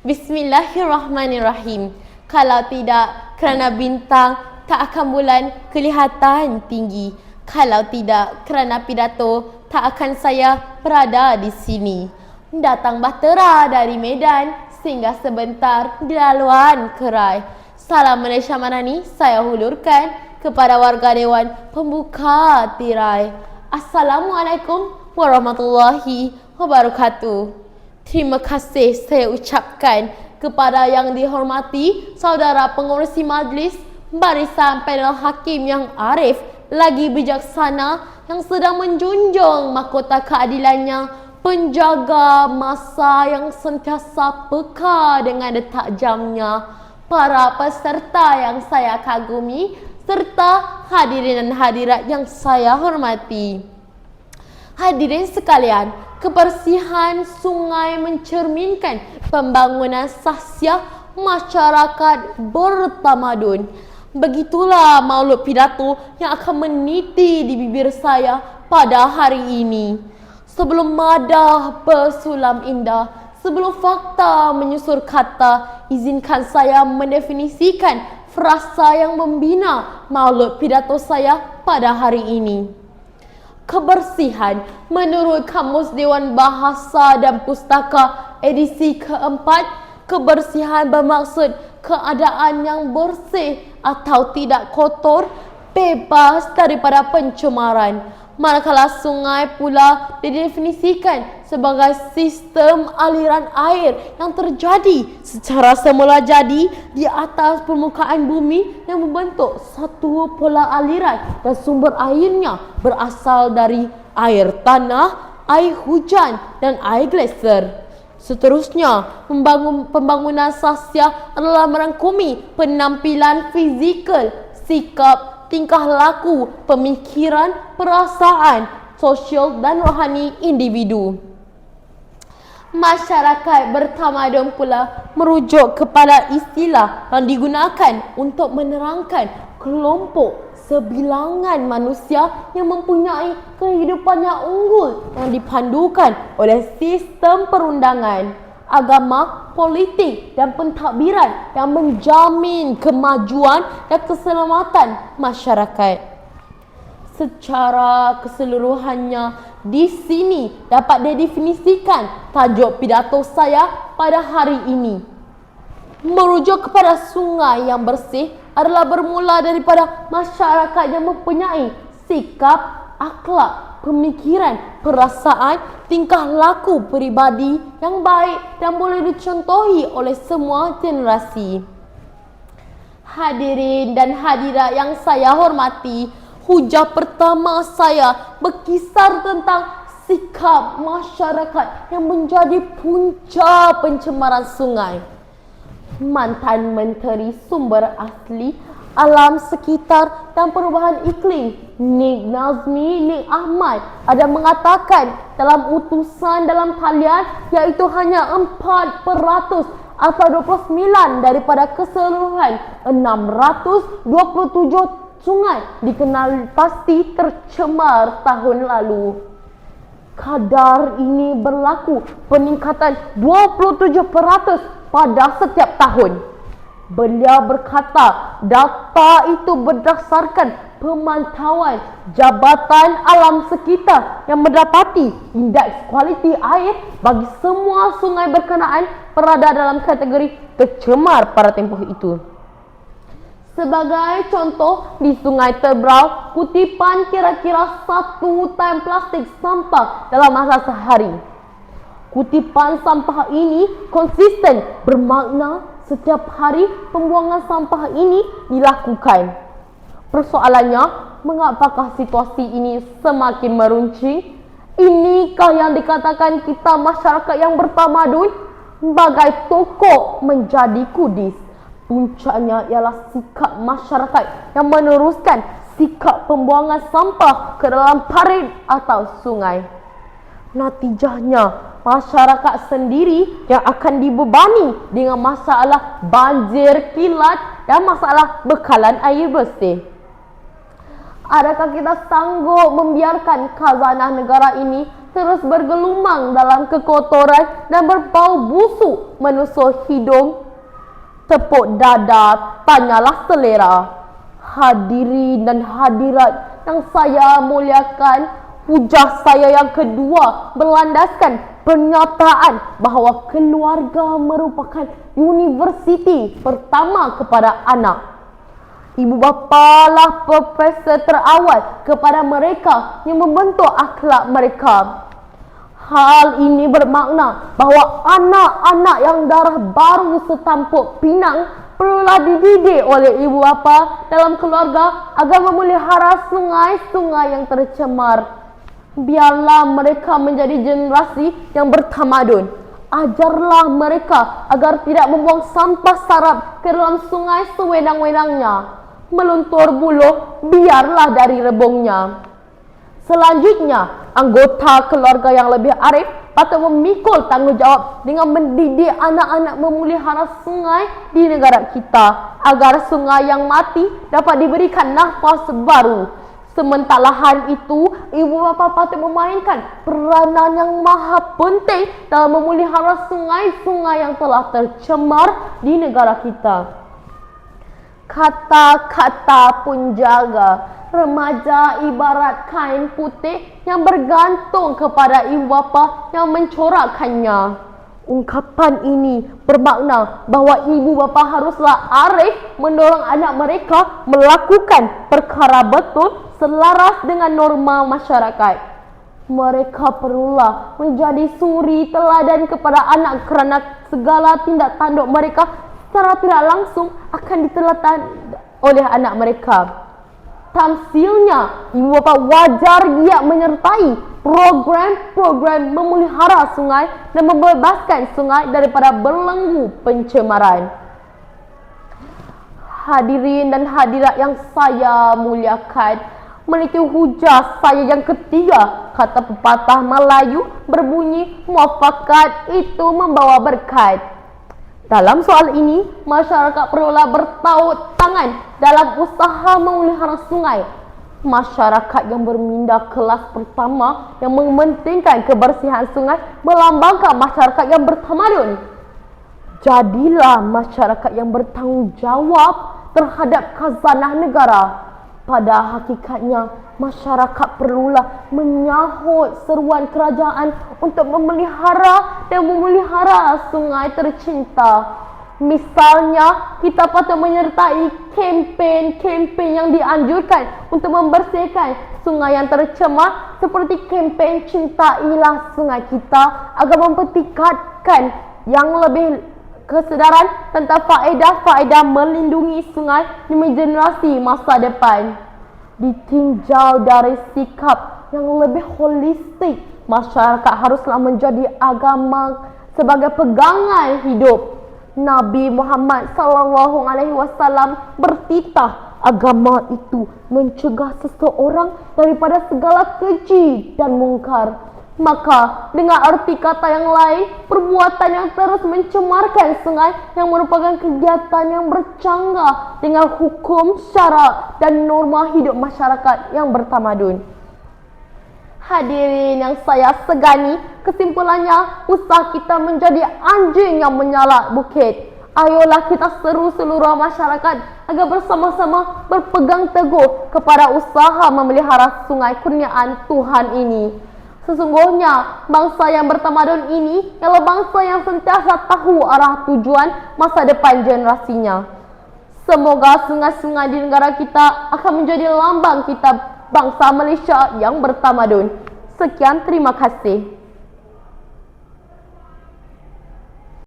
Bismillahirrahmanirrahim. Kalau tidak kerana bintang, tak akan bulan kelihatan tinggi. Kalau tidak kerana pidato, tak akan saya berada di sini. Datang bahtera dari Medan, sehingga sebentar di laluan Kerai. Salam Malaysia Madani saya hulurkan kepada warga Dewan Pembuka Tirai. Assalamualaikum warahmatullahi wabarakatuh. Terima kasih saya ucapkan kepada yang dihormati saudara pengurusi majlis, barisan panel hakim yang arif lagi bijaksana yang sedang menjunjung mahkota keadilannya, penjaga masa yang sentiasa peka dengan detak jamnya, para peserta yang saya kagumi, serta hadirin dan hadirat yang saya hormati. Hadirin sekalian, kebersihan sungai mencerminkan pembangunan sahsiah masyarakat bertamadun. Begitulah maulud pidato yang akan meniti di bibir saya pada hari ini. Sebelum madah bersulam indah, sebelum fakta menyusur kata, izinkan saya mendefinisikan frasa yang membina maulud pidato saya pada hari ini. Kebersihan menurut Kamus Dewan Bahasa dan Pustaka edisi keempat, kebersihan bermaksud keadaan yang bersih atau tidak kotor, bebas daripada pencemaran. Manakala sungai pula didefinisikan sebagai sistem aliran air yang terjadi secara semula jadi di atas permukaan bumi yang membentuk satu pola aliran dan sumber airnya berasal dari air tanah, air hujan dan air gletser. Seterusnya, pembangunan sahsiah adalah merangkumi penampilan fizikal, sikap, tingkah laku, pemikiran, perasaan, sosial dan rohani individu. Masyarakat bertamadun pula merujuk kepada istilah yang digunakan untuk menerangkan kelompok sebilangan manusia yang mempunyai kehidupan yang unggul yang dipandukan oleh sistem perundangan, agama, politik dan pentadbiran yang menjamin kemajuan dan keselamatan masyarakat. Secara keseluruhannya, di sini dapat didefinisikan tajuk pidato saya pada hari ini. Merujuk kepada sungai yang bersih adalah bermula daripada masyarakat yang mempunyai sikap, akhlak, pemikiran, perasaan, tingkah laku peribadi yang baik dan boleh dicontohi oleh semua generasi. Hadirin dan hadirat yang saya hormati, hujah pertama saya berkisar tentang sikap masyarakat yang menjadi punca pencemaran sungai. Mantan Menteri Sumber Asli, Alam Sekitar dan Perubahan Iklim Nik Nazmi Nik Ahmad ada mengatakan dalam utusan dalam talian iaitu hanya 4% atau 29 daripada keseluruhan 627 sungai dikenal pasti tercemar tahun lalu. Kadar ini berlaku peningkatan 27% pada setiap tahun. Beliau berkata data itu berdasarkan pemantauan Jabatan Alam Sekitar yang mendapati indeks kualiti air bagi semua sungai berkenaan berada dalam kategori tercemar pada tempoh itu. Sebagai contoh, di Sungai Tebrau, kutipan kira-kira 1 tan plastik sampah dalam masa sehari. Kutipan sampah ini konsisten bermakna setiap hari pembuangan sampah ini dilakukan. Persoalannya, mengapakah situasi ini semakin meruncing? Inikah yang dikatakan kita masyarakat yang bertamadun? Bagai tokok menjadi kudis. Puncaknya ialah sikap masyarakat yang meneruskan sikap pembuangan sampah ke dalam parit atau sungai. Natijahnya, masyarakat sendiri yang akan dibebani dengan masalah banjir kilat dan masalah bekalan air bersih. Adakah kita sanggup membiarkan khazanah negara ini terus bergelumang dalam kekotoran dan berbau busuk menusuk hidung, tepuk dada, tanyalah selera. Hadirin dan hadirat yang saya muliakan, hujah saya yang kedua berlandaskan pernyataan bahawa keluarga merupakan universiti pertama kepada anak. Ibu bapa lah profesor terawal kepada mereka yang membentuk akhlak mereka. Hal ini bermakna bahawa anak-anak yang darah baru setampuk pinang perlulah dididik oleh ibu bapa dalam keluarga agar memelihara sungai-sungai yang tercemar. Biarlah mereka menjadi generasi yang bertamadun. Ajarlah mereka agar tidak membuang sampah sarap ke dalam sungai sewenang-wenangnya. Meluntur buluh, biarlah dari rebungnya. Selanjutnya, anggota keluarga yang lebih arif patut memikul tanggungjawab dengan mendidik anak-anak memelihara sungai di negara kita agar sungai yang mati dapat diberikan nafas baru. Sementara hal itu, ibu bapa patut memainkan peranan yang maha penting dalam memelihara sungai-sungai yang telah tercemar di negara kita. Kata-kata penjaga, remaja ibarat kain putih yang bergantung kepada ibu bapa yang mencorakkannya. Ungkapan ini bermakna bahawa ibu bapa haruslah arif mendorong anak mereka melakukan perkara betul selaras dengan norma masyarakat. Mereka perlulah menjadi suri teladan kepada anak kerana segala tindak tanduk mereka secara tidak langsung akan ditelatan oleh anak mereka. Tamsilnya, ibu bapa wajar giat menyertai program-program memelihara sungai dan membebaskan sungai daripada belenggu pencemaran. Hadirin dan hadirat yang saya muliakan, meniti hujah saya yang ketiga, kata pepatah Melayu berbunyi, muafakat itu membawa berkat. Dalam soal ini, masyarakat perlulah bertaut tangan dalam usaha memelihara sungai. Masyarakat yang berminda kelas pertama yang mementingkan kebersihan sungai melambangkan masyarakat yang bertamadun. Jadilah masyarakat yang bertanggungjawab terhadap khazanah negara. Pada hakikatnya, masyarakat perlulah menyahut seruan kerajaan untuk memelihara sungai tercinta. Misalnya, kita patut menyertai kempen-kempen yang dianjurkan untuk membersihkan sungai yang tercemar seperti kempen Cintailah Sungai Kita agar mempertingkatkan yang lebih kesedaran tentang faedah-faedah melindungi sungai demi generasi masa depan. Ditinjau dari sikap yang lebih holistik, masyarakat haruslah menjadi agama sebagai pegangan hidup. Nabi Muhammad SAW bertitah agama itu mencegah seseorang daripada segala keji dan mungkar. Maka dengan arti kata yang lain, perbuatan yang terus mencemarkan sungai yang merupakan kegiatan yang bercanggah dengan hukum, syarak dan norma hidup masyarakat yang bertamadun. Hadirin yang saya segani, kesimpulannya, usaha kita menjadi anjing yang menyalak bukit. Ayolah kita seru seluruh masyarakat agar bersama-sama berpegang teguh kepada usaha memelihara sungai kurniaan Tuhan ini. Sesungguhnya, bangsa yang bertamadun ini ialah bangsa yang sentiasa tahu arah tujuan masa depan generasinya. Semoga sungai-sungai di negara kita akan menjadi lambang kita bangsa Malaysia yang bertamadun. Sekian, terima kasih.